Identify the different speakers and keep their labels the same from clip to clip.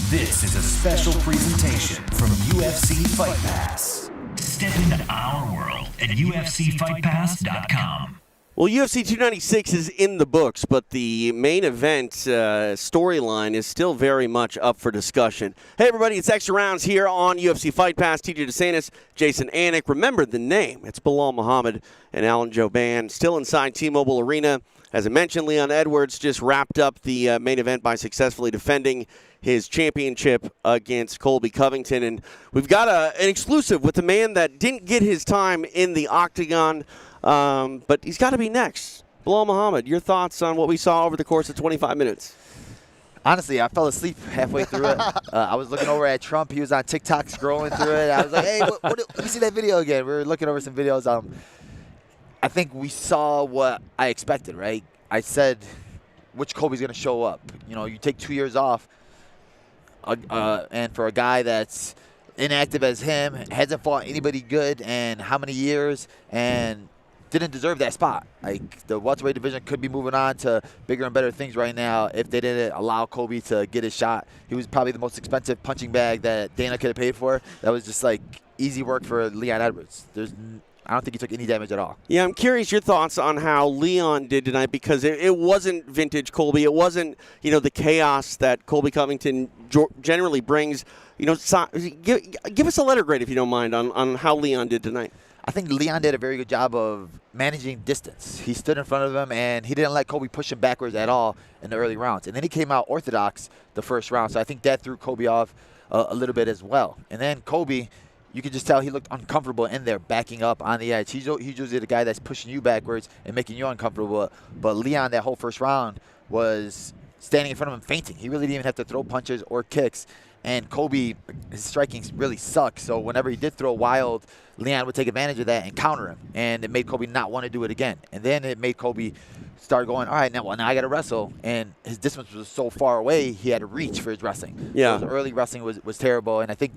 Speaker 1: This is a special presentation from UFC Fight Pass. Step into our world at UFCFightPass.com.
Speaker 2: Well, UFC 296 is in the books, but the main event storyline is still very much up for discussion. Hey, everybody, it's Extra Rounds here on UFC Fight Pass. TJ DeSantis, Jason Anik. Remember the name. It's Belal Muhammad and Alan Jouban still inside T-Mobile Arena. As I mentioned, Leon Edwards just wrapped up the main event by successfully defending his championship against Colby Covington. And we've got an exclusive with the man that didn't get his time in the octagon, but he's got to be next. Belal Muhammad, your thoughts on what we saw over the course of 25 minutes?
Speaker 3: Honestly, I fell asleep halfway through it. I was looking over at Trump. He was on TikTok scrolling through it. I was like, hey, let me see that video again. We were looking over some videos. I think we saw what I expected, right? I said, which Colby's going to show up? You know, you take 2 years off, and for a guy that's inactive as him, hasn't fought anybody good in how many years, and didn't deserve that spot. Like, the welterweight division could be moving on to bigger and better things right now if they didn't allow Colby to get his shot. He was probably the most expensive punching bag that Dana could have paid for. That was just, like, easy work for Leon Edwards. I don't think he took any damage at all.
Speaker 2: Yeah, I'm curious your thoughts on how Leon did tonight, because it wasn't vintage Colby. It wasn't, the chaos that Colby Covington generally brings. Give us a letter grade, if you don't mind, on how Leon did tonight.
Speaker 3: I think Leon did a very good job of managing distance. He stood in front of him, and he didn't let Colby push him backwards at all in the early rounds. And then he came out orthodox the first round, so I think that threw Colby off a little bit as well. And then Colby, you could just tell he looked uncomfortable in there, backing up on the edge. He's usually the guy that's pushing you backwards and making you uncomfortable. But Leon, that whole first round, was standing in front of him fainting. He really didn't even have to throw punches or kicks. And Colby, his striking really sucks. So whenever he did throw wild, Leon would take advantage of that and counter him. And it made Colby not want to do it again. And then it made Colby start going, all right, now I got to wrestle. And his distance was so far away, he had to reach for his wrestling.
Speaker 2: Yeah.
Speaker 3: So his early wrestling was terrible. And I think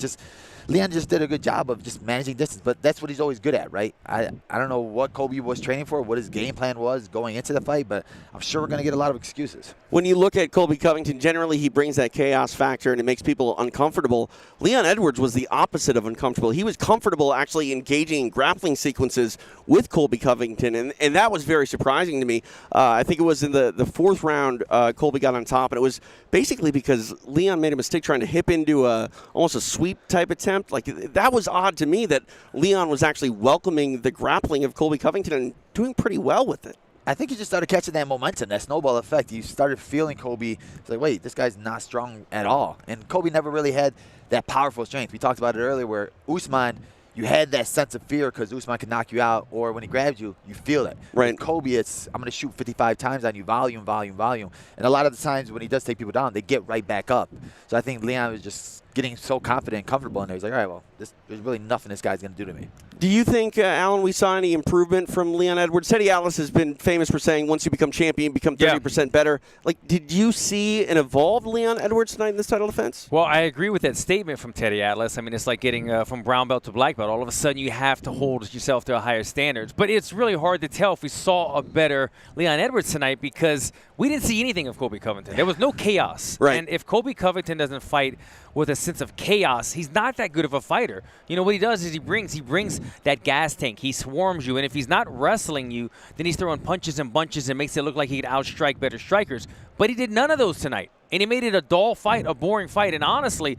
Speaker 3: Leon just did a good job of just managing distance. But that's what he's always good at, right? I don't know what Colby was training for, what his game plan was going into the fight, but I'm sure we're going to get a lot of excuses.
Speaker 2: When you look at Colby Covington, generally he brings that chaos factor and it makes people uncomfortable. Leon Edwards was the opposite of uncomfortable. He was comfortable actually engaging in grappling sequences with Colby Covington, and that was very surprising to me. I think it was in the fourth round Colby got on top, and it was basically because Leon made a mistake trying to hip into almost a sweep type attempt. Like, that was odd to me that Leon was actually welcoming the grappling of Colby Covington and doing pretty well with it.
Speaker 3: I think he just started catching that momentum, that snowball effect. You started feeling Colby. It's like, wait, this guy's not strong at all. And Colby never really had that powerful strength. We talked about it earlier where Usman, you had that sense of fear because Usman could knock you out, or when he grabs you, you feel it.
Speaker 2: Right.
Speaker 3: With Colby, it's, I'm going to shoot 55 times on you, volume, volume, volume. And a lot of the times when he does take people down, they get right back up. So I think Leon was just getting so confident and comfortable in there. He's like, all right, well, there's really nothing this guy's going to do to me.
Speaker 2: Do you think, Alan, we saw any improvement from Leon Edwards? Teddy Atlas has been famous for saying once you become champion, you become 30% better. Like, did you see an evolved Leon Edwards tonight in this title defense?
Speaker 4: Well, I agree with that statement from Teddy Atlas. I mean, it's like getting from brown belt to black belt. All of a sudden, you have to hold yourself to a higher standards. But it's really hard to tell if we saw a better Leon Edwards tonight because we didn't see anything of Colby Covington. There was no chaos.
Speaker 2: Right.
Speaker 4: And if Colby Covington doesn't fight with a sense of chaos, he's not that good of a fighter. You know, what he does is he brings that gas tank. He swarms you, and if he's not wrestling you, then he's throwing punches and bunches and makes it look like he could outstrike better strikers. But he did none of those tonight, and he made it a dull fight, a boring fight. And honestly,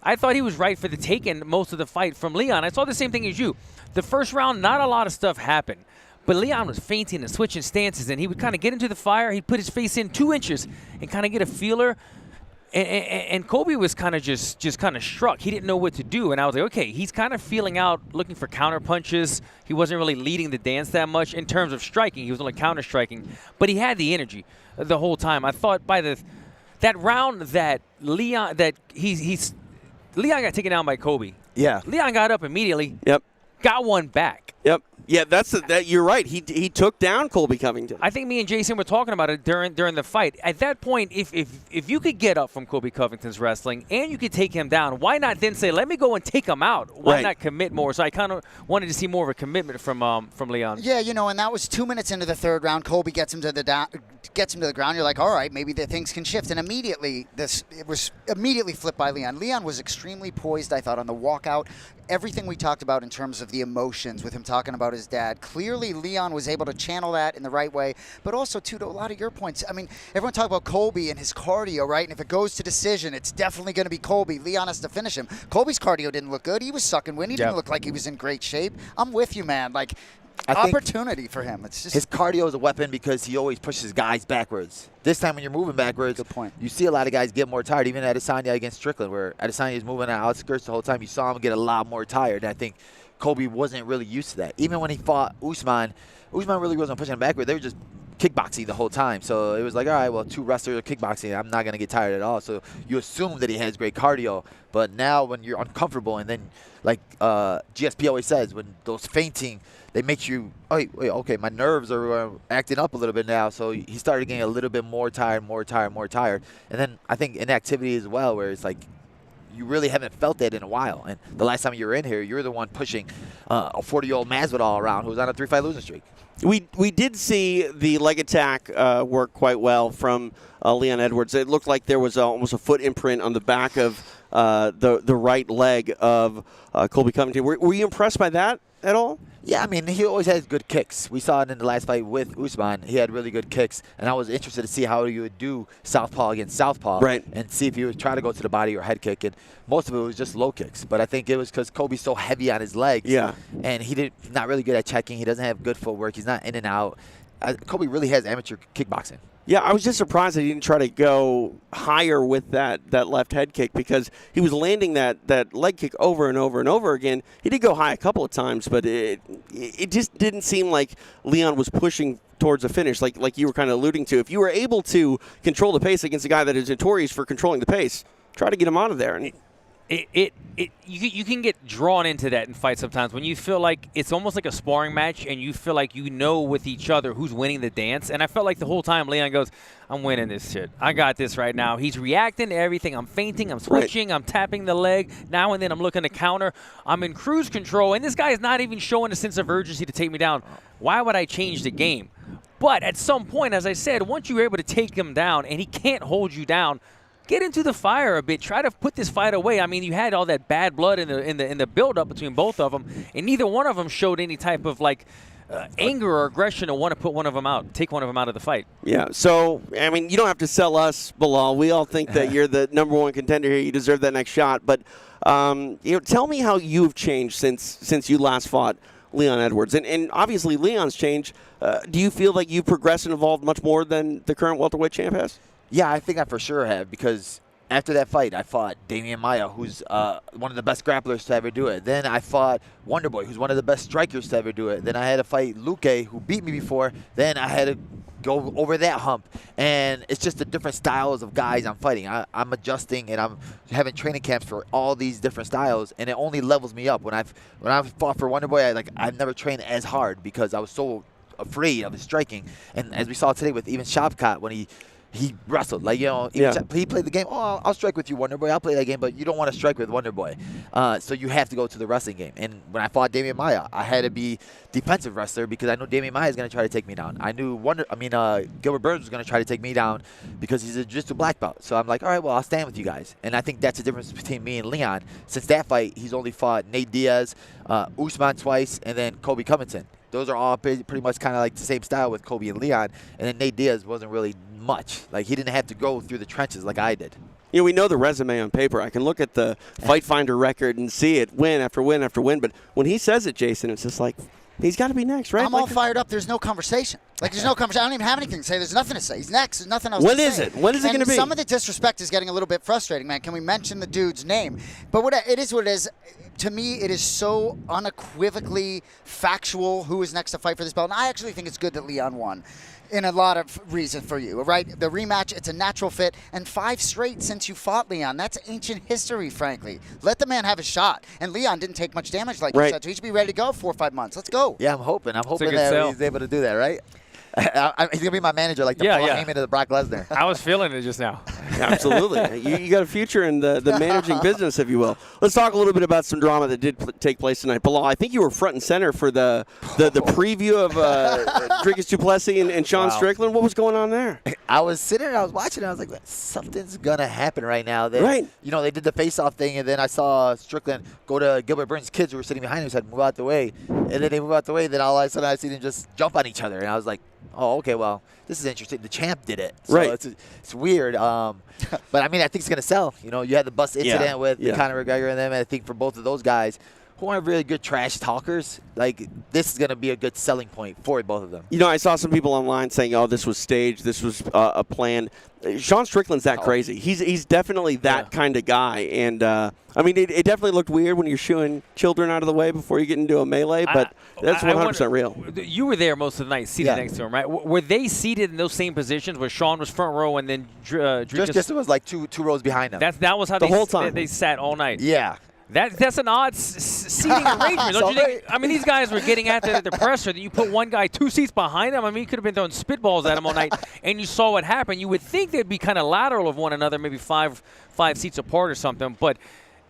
Speaker 4: I thought he was right for the taking most of the fight from Leon. I saw the same thing as you. The first round, not a lot of stuff happened. But Leon was feinting and switching stances, and he would kind of get into the fire. He'd put his face in 2 inches and kind of get a feeler. And Colby was kind of just kind of struck. He didn't know what to do. And I was like, okay, he's kind of feeling out, looking for counter punches. He wasn't really leading the dance that much in terms of striking. He was only counter striking. But he had the energy the whole time. I thought by that round that Leon got taken down by Colby.
Speaker 3: Yeah.
Speaker 4: Leon got up immediately.
Speaker 2: Yep.
Speaker 4: Got one back.
Speaker 2: Yep. Yeah, you're right. He took down Colby Covington.
Speaker 4: I think me and Jason were talking about it during the fight. At that point, if you could get up from Colby Covington's wrestling and you could take him down, why not then say, let me go and take him out? Why not commit more? So I kind of wanted to see more of a commitment from Leon.
Speaker 5: Yeah, and that was 2 minutes into the third round. Colby gets him to the ground. You're like, all right, maybe the things can shift. And immediately, it was immediately flipped by Leon. Leon was extremely poised, I thought, on the walkout. Everything we talked about in terms of the emotions with him talking about his dad, clearly Leon was able to channel that in the right way. But also, too, to a lot of your points, I mean, everyone talk about Colby and his cardio, right? And if it goes to decision, it's definitely going to be Colby. Leon has to finish him. Colby's cardio didn't look good. He was sucking wind. He didn't look like he was in great shape. I'm with you, man. Like, opportunity for him. It's just
Speaker 3: his cardio is a weapon because he always pushes guys backwards. This time when you're moving backwards,
Speaker 5: good point.
Speaker 3: You see a lot of guys get more tired, even Adesanya against Strickland, where Adesanya is moving on outskirts the whole time. You saw him get a lot more tired. And I think Colby wasn't really used to that. Even when he fought Usman really wasn't pushing him backward. They were just kickboxing the whole time. So it was like, all right, well, two wrestlers are kickboxing. I'm not going to get tired at all. So you assume that he has great cardio. But now when you're uncomfortable, and then like GSP always says, when those fainting, they make you, wait, okay, my nerves are acting up a little bit now. So he started getting a little bit more tired. And then I think inactivity as well, where it's like you really haven't felt that in a while. And the last time you were in here, you were the one pushing a 40-year-old Masvidal around who was on a 3-fight losing streak.
Speaker 2: We did see the leg attack work quite well from Leon Edwards. It looked like there was almost a foot imprint on the back of the right leg of Colby Covington. Were you impressed by that at all?
Speaker 3: Yeah, I mean, he always has good kicks. We saw it in the last fight with Usman. He had really good kicks, and I was interested to see how he would do southpaw against southpaw, and see if he would try to go to the body or head kick. And most of it was just low kicks, but I think it was because Colby's so heavy on his legs, and he's not really good at checking. He doesn't have good footwork. He's not in and out. Colby really has amateur kickboxing.
Speaker 2: Yeah, I was just surprised that he didn't try to go higher with that left head kick, because he was landing that leg kick over and over and over again. He did go high a couple of times, but it just didn't seem like Leon was pushing towards a finish, like you were kind of alluding to. If you were able to control the pace against a guy that is notorious for controlling the pace, try to get him out of there. And
Speaker 4: you can get drawn into that in fights sometimes when you feel like it's almost like a sparring match and you feel like you know with each other who's winning the dance. And I felt like the whole time Leon goes, I'm winning this shit. I got this right now. He's reacting to everything. I'm feinting. I'm switching. I'm tapping the leg. Now and then I'm looking to counter. I'm in cruise control. And this guy is not even showing a sense of urgency to take me down. Why would I change the game? But at some point, as I said, once you're able to take him down and he can't hold you down, get into the fire a bit. Try to put this fight away. I mean, you had all that bad blood in the build-up between both of them, and neither one of them showed any type of anger or aggression to want to put one of them out, take one of them out of the fight.
Speaker 2: Yeah. So I mean, you don't have to sell us, Belal. We all think that you're the #1 contender here. You deserve that next shot. But tell me how you've changed since you last fought Leon Edwards, and obviously Leon's changed. Do you feel like you've progressed and evolved much more than the current welterweight champ has?
Speaker 3: Yeah, I think I for sure have, because after that fight, I fought Damian Maia, who's one of the best grapplers to ever do it. Then I fought Wonderboy, who's one of the best strikers to ever do it. Then I had to fight Luke, who beat me before. Then I had to go over that hump. And it's just the different styles of guys I'm fighting. I'm adjusting, and I'm having training camps for all these different styles, and it only levels me up. When I fought for Wonderboy, I've never trained as hard because I was so afraid of his striking. And as we saw today with even Shavkat, when he wrestled. He played the game. Oh, I'll strike with you, Wonderboy. I'll play that game, but you don't want to strike with Wonderboy. So you have to go to the wrestling game. And when I fought Damian Maia, I had to be defensive wrestler because I knew Damian Maia is going to try to take me down. I knew Gilbert Burns was going to try to take me down because he's a jiu-jitsu black belt. So I'm like, all right, well, I'll stand with you guys. And I think that's the difference between me and Leon. Since that fight, he's only fought Nate Diaz, Usman twice, and then Colby Covington. Those are all pretty much kind of like the same style with Colby and Leon. And then Nate Diaz wasn't really much. He didn't have to go through the trenches like I did.
Speaker 2: We know the resume on paper. I can look at the Fight Finder record and see it win after win after win. But when he says it, Jason, it's just like, he's got to be next, right?
Speaker 5: I'm all fired up. There's no conversation. There's no conversation. I don't even have anything to say. There's nothing to say. He's next. There's nothing else to say.
Speaker 2: When is it? When is it going to be?
Speaker 5: Some of the disrespect is getting a little bit frustrating, man. Can we mention the dude's name? But it is what it is. To me, it is so unequivocally factual who is next to fight for this belt. And I actually think it's good that Leon won. in a lot of reason for you, right? The rematch, it's a natural fit, and 5 straight since you fought Leon. That's ancient history, frankly. Let the man have a shot. And Leon didn't take much damage, like you said, so he should be ready to go 4 or 5 months. Let's go.
Speaker 3: Yeah, I'm hoping that he's able to do that, right? He's going to be my manager, like the Heyman to the Brock Lesnar.
Speaker 4: I was feeling it just now.
Speaker 2: Absolutely. You got a future in the managing business, if you will. Let's talk a little bit about some drama that did take place tonight. Belal, I think you were front and center for the preview of Dricus du Plessis and Sean Strickland. What was going on there?
Speaker 3: I was sitting there, I was watching, and I was like, something's going to happen right now. They did the face-off thing, and then I saw Strickland go to Gilbert Burns' kids who were sitting behind him and said, move out the way. And then they move out the way, then all of a sudden I see them just jump on each other. And I was like, oh, okay, well, this is interesting. The champ did it. So it's weird. But, I mean, I think it's going to sell. You know, you had the bus incident with Conor McGregor and them, and I think for both of those guys who aren't really good trash talkers, like, this is going to be a good selling point for both of them.
Speaker 2: You know, I saw some people online saying, oh, this was staged, this was a plan. Sean Strickland's that crazy. He's definitely that kind of guy. And, I mean, it definitely looked weird when you're shooing children out of the way before you get into a melee, but that's 100% real.
Speaker 4: You were there most of the night, seated next to him, right? Were they seated in those same positions where Sean was front row and then
Speaker 3: Dricus was like two rows behind him?
Speaker 4: That was how
Speaker 2: whole time
Speaker 4: they sat all night.
Speaker 3: Yeah.
Speaker 4: That's an odd seating arrangement, don't you think? I mean, these guys were getting at the presser. That you put one guy 2 seats behind him. I mean, you could have been throwing spitballs at him all night, and you saw what happened. You would think they'd be kind of lateral of one another, maybe five seats apart or something, but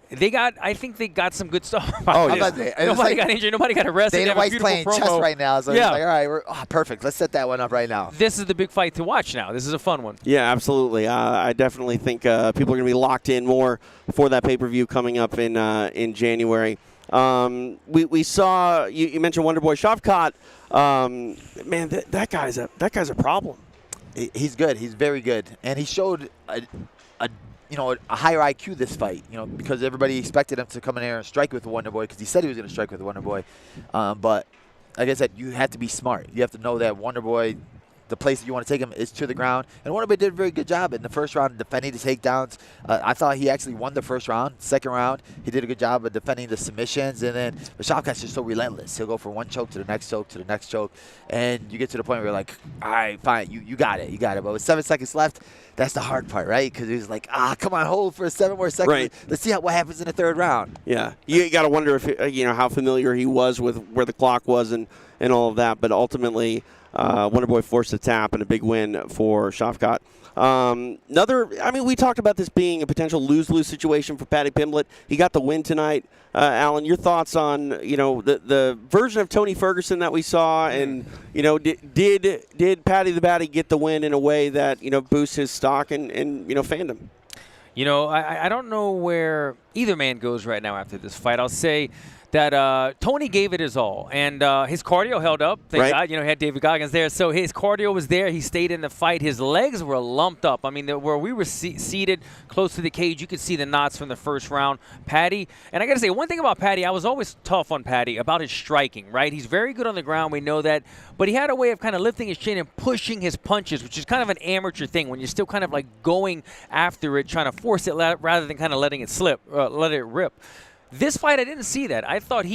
Speaker 4: I think they got some good stuff.
Speaker 3: Oh,
Speaker 4: nobody got injured. Nobody got arrested.
Speaker 3: Dana White's playing chess right now, so he's like, all right, perfect. Let's set that one up right now.
Speaker 4: This is the big fight to watch now. This is a fun one.
Speaker 2: Yeah, absolutely. I definitely think people are going to be locked in more for that pay-per-view coming up in January. We saw you mentioned Wonderboy Shavkat. Man, that guy's a problem.
Speaker 3: He's good. He's very good, and he showed a higher IQ this fight, because everybody expected him to come in there and strike with the Wonderboy because he said he was going to strike with the Wonderboy. But like I said, you have to be smart. You have to know that Wonderboy, the place that you want to take him is to the ground. And Wonderboy did a very good job in the first round defending the takedowns. I thought he actually won the first round. Second round, he did a good job of defending the submissions. And then Shavkat's just so relentless. He'll go from one choke to the next choke to the next choke. And you get to the point where you're like, all right, fine, you got it. But with 7 seconds left, that's the hard part, right? Because he was like, come on, hold for 7 more seconds.
Speaker 2: Right.
Speaker 3: Let's see what happens in the third round.
Speaker 2: Yeah, you got to wonder if how familiar he was with where the clock was and all of that. But ultimately, Wonderboy forced a tap and a big win for Shavkat. We talked about this being a potential lose-lose situation for Paddy Pimblett. He got the win tonight. Alan, your thoughts on the version of Tony Ferguson that we saw, and did Paddy the Baddy get the win in a way that boosts his stock and fandom?
Speaker 4: I don't know where either man goes right now after this fight. I'll say that Tony gave it his all, and his cardio held up. Thank God, he had David Goggins there, so his cardio was there. He stayed in the fight. His legs were lumped up. I mean, where we were seated close to the cage, you could see the knots from the first round. Paddy, and I got to say, one thing about Paddy, I was always tough on Paddy about his striking, right? He's very good on the ground, we know that, but he had a way of kind of lifting his chin and pushing his punches, which is kind of an amateur thing when you're still kind of like going after it, trying to force it rather than kind of letting it slip, let it rip. This fight, I didn't see that. I thought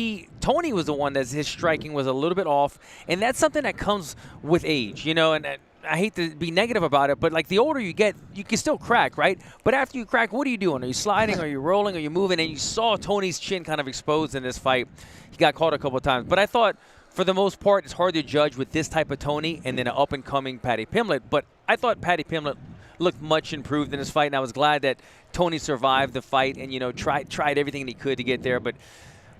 Speaker 4: Tony was the one that his striking was a little bit off, and that's something that comes with age, and I hate to be negative about it, but like the older you get, you can still crack, right? But after you crack, what are you doing? Are you sliding? Are you rolling? Are you moving? And you saw Tony's chin kind of exposed in this fight. He got caught a couple of times. But I thought, for the most part, it's hard to judge with this type of Tony and then an up-and-coming Paddy Pimblett. But I thought Paddy Pimblett looked much improved in this fight, and I was glad that Tony survived the fight and tried everything he could to get there. But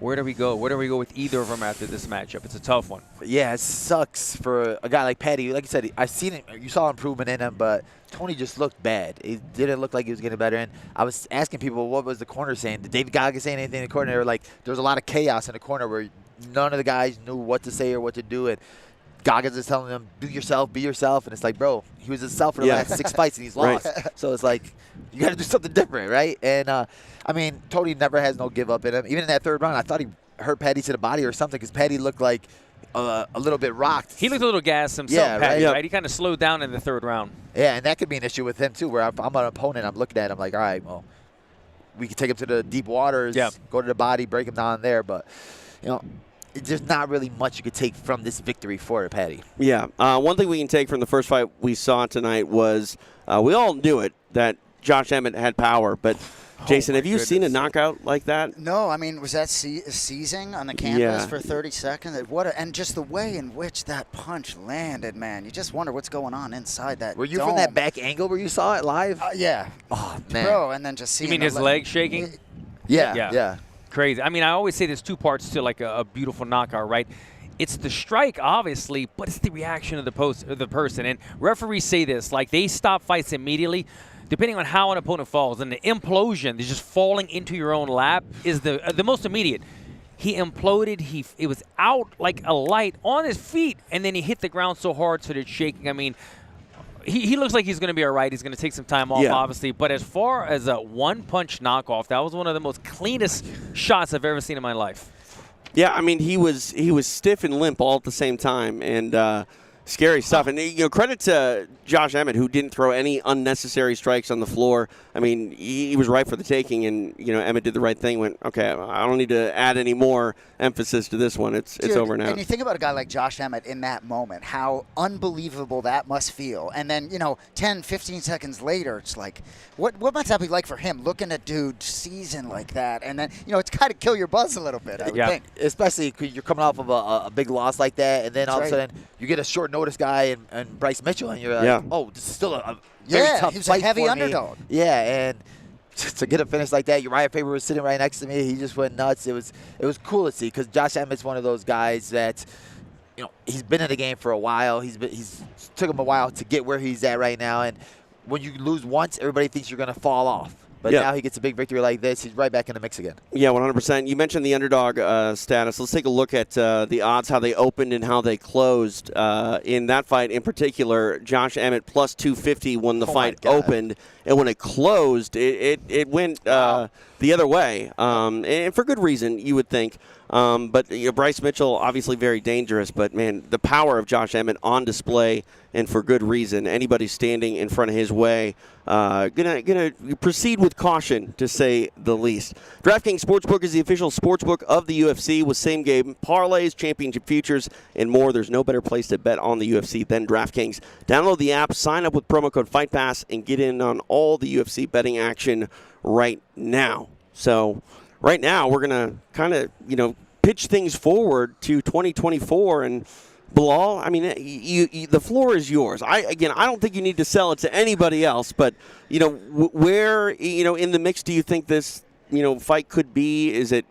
Speaker 4: where do we go? Where do we go with either of them after this matchup? It's a tough one.
Speaker 3: Yeah, it sucks for a guy like Paddy. Like you said, I seen it. You saw improvement in him, but Tony just looked bad. It didn't look like he was getting better. And I was asking people, what was the corner saying? Did David Goggins say anything in the corner? They were like, there was a lot of chaos in the corner where none of the guys knew what to say or what to do. And Goggins is telling them, do yourself, be yourself. And it's like, bro, he was himself for the last 6 fights and he's lost. So it's like, you got to do something different, right? And, Tony never has no give up in him. Even in that third round, I thought he hurt Paddy to the body or something because Paddy looked like a little bit rocked.
Speaker 4: He looked a little gassed himself, Paddy, right? He kind of slowed down in the third round.
Speaker 3: Yeah, and that could be an issue with him, too, where I'm an opponent. I'm looking at him like, all right, well, we could take him to the deep waters, go to the body, break him down there. But, there's not really much you could take from this victory for Patty.
Speaker 2: Yeah. One thing we can take from the first fight we saw tonight was we all knew it, that Josh Emmett had power. But, Jason, have you seen a knockout like that?
Speaker 5: No, I mean, was that seizing on the canvas for 30 seconds? And just the way in which that punch landed, man. You just wonder what's going on inside that
Speaker 3: Were you
Speaker 5: dome.
Speaker 3: from that back angle where you saw it live?
Speaker 5: Yeah.
Speaker 3: Oh, man.
Speaker 5: Bro, and then just seeing
Speaker 4: You mean his leg shaking?
Speaker 3: Yeah.
Speaker 4: Crazy. I mean, I always say there's two parts to like a beautiful knockout, right? It's the strike, obviously, but it's the reaction of the person. And referees say this, like they stop fights immediately, depending on how an opponent falls. And the implosion, just falling into your own lap, is the most immediate. He imploded. It was out like a light on his feet, and then he hit the ground so hard so that it's shaking. I mean, he looks like he's going to be all right. He's going to take some time off, obviously. But as far as a one-punch knockoff, that was one of the most cleanest shots I've ever seen in my life.
Speaker 2: Yeah, I mean, he was stiff and limp all at the same time, and scary stuff. And credit to Josh Emmett, who didn't throw any unnecessary strikes on the floor. I mean, he was right for the taking, and Emmett did the right thing. Went, okay, I don't need to add any more emphasis to this one. It's over now.
Speaker 5: And you think about a guy like Josh Emmett in that moment, how unbelievable that must feel. And then 10, 15 seconds later, it's like, what must that be like for him? Looking at dude season like that, and then it's got to kill your buzz a little bit. I would think,
Speaker 3: especially because you're coming off of a big loss like that, and then all of a sudden you get a short notice guy and Bryce Mitchell, and you're like, oh, this is still a very tough
Speaker 5: he was
Speaker 3: fight
Speaker 5: a heavy
Speaker 3: for
Speaker 5: underdog.
Speaker 3: Me. Yeah, and to get a finish like that, Uriah Faber was sitting right next to me. He just went nuts. It was cool to see because Josh Emmett's one of those guys that he's been in the game for a while. He's took him a while to get where he's at right now, and when you lose once, everybody thinks you're going to fall off. But now he gets a big victory like this. He's right back in the mix again.
Speaker 2: Yeah, 100%. You mentioned the underdog status. Let's take a look at the odds, how they opened and how they closed. In that fight in particular, Josh Emmett plus 250 when the fight opened. And when it closed, it went the other way. And for good reason, you would think. But Bryce Mitchell, obviously very dangerous. But, man, the power of Josh Emmett on display, and for good reason. Anybody standing in front of his way, gonna proceed with caution, to say the least. DraftKings Sportsbook is the official sportsbook of the UFC with same-game parlays, championship futures, and more. There's no better place to bet on the UFC than DraftKings. Download the app, sign up with promo code Fight Pass, and get in on all the UFC betting action right now. So right now we're going to kind of, pitch things forward to 2024. And Belal, I mean, the floor is yours. I don't think you need to sell it to anybody else, but, where, in the mix do you think this, fight could be? Is it,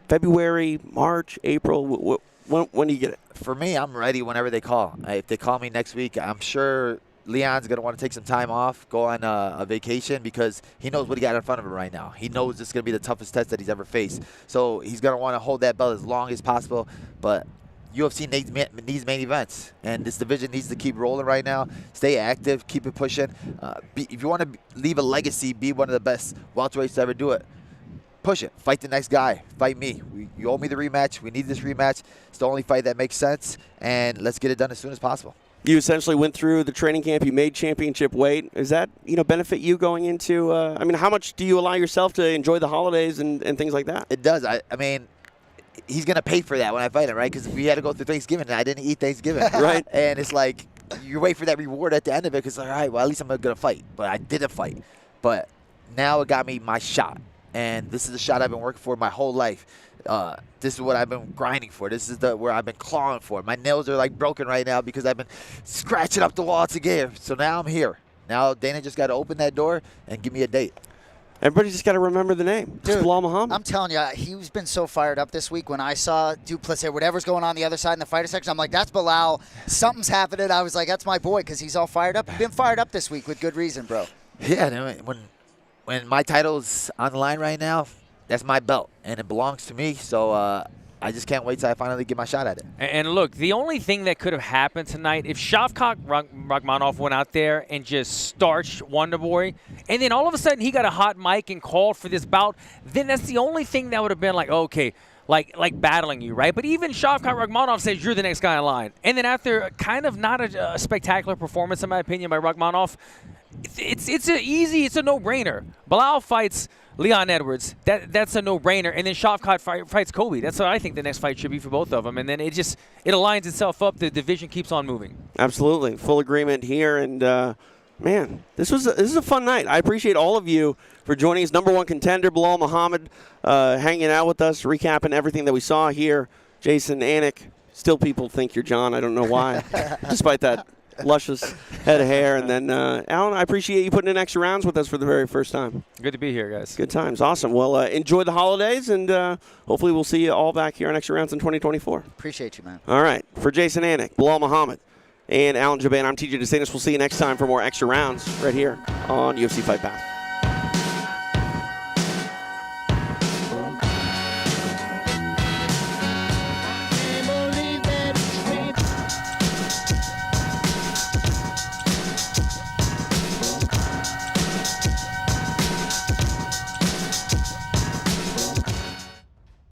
Speaker 2: February, March, April? When do you get it?
Speaker 3: For me, I'm ready whenever they call. If they call me next week, I'm sure Leon's going to want to take some time off, go on a vacation, because he knows what he got in front of him right now. He knows this is going to be the toughest test that he's ever faced. So he's going to want to hold that belt as long as possible. But UFC needs main events, and this division needs to keep rolling right now. Stay active, keep it pushing. If you want to leave a legacy, be one of the best welterweights to ever do it. Push it. Fight the next guy. Fight me. You owe me the rematch. We need this rematch. It's the only fight that makes sense, and let's get it done as soon as possible.
Speaker 2: You essentially went through the training camp. You made championship weight. Does that, benefit you going into? How much do you allow yourself to enjoy the holidays and things like that?
Speaker 3: It does. I mean, he's gonna pay for that when I fight him, right? Because we had to go through Thanksgiving, and I didn't eat Thanksgiving,
Speaker 2: right?
Speaker 3: And it's like you wait for that reward at the end of it, because all right, well, at least I'm gonna fight. But I didn't fight. But now it got me my shot, and this is the shot I've been working for my whole life. This is what I've been grinding for. This is where I've been clawing for. My nails are like broken right now because I've been scratching up the wall to get here. So now I'm here. Now Dana just got to open that door and give me a date.
Speaker 2: Everybody just got to remember the name. Dude, it's Belal Muhammad.
Speaker 5: I'm telling you, he's been so fired up this week. When I saw Duplessis, whatever's going on the other side in the fighter section, I'm like, that's Belal. Something's happening. I was like, that's my boy, because he's all fired up. He's been fired up this week with good reason, bro.
Speaker 3: Yeah, when my title's on the line right now, that's my belt, and it belongs to me. So I just can't wait till I finally get my shot at it.
Speaker 4: And look, the only thing that could have happened tonight, if Shavkat Rakhmonov went out there and just starched Wonderboy, and then all of a sudden he got a hot mic and called for this bout, then that's the only thing that would have been like, okay, like battling you, right? But even Shavkat Rakhmonov says you're the next guy in line. And then after kind of not a spectacular performance, in my opinion, by Rakhmonov, it's a no-brainer. Belal fights Leon Edwards, that's a no-brainer. And then Shavkat fights Kobe. That's what I think the next fight should be for both of them. And then it aligns itself up. The division keeps on moving.
Speaker 2: Absolutely. Full agreement here. And, man, this is a fun night. I appreciate all of you for joining us. #1 contender, Belal Muhammad, hanging out with us, recapping everything that we saw here. Jason, Anik, still people think you're John. I don't know why, despite that luscious head of hair. And then, Alan, I appreciate you putting in extra rounds with us for the very first time.
Speaker 4: Good to be here, guys.
Speaker 2: Good times. Awesome. Well, enjoy the holidays, and hopefully we'll see you all back here on Extra Rounds in 2024.
Speaker 5: Appreciate you, man.
Speaker 2: All right. For Jason Anik, Belal Muhammad, and Alan Jouban, I'm TJ DeSantis. We'll see you next time for more Extra Rounds right here on UFC Fight Pass.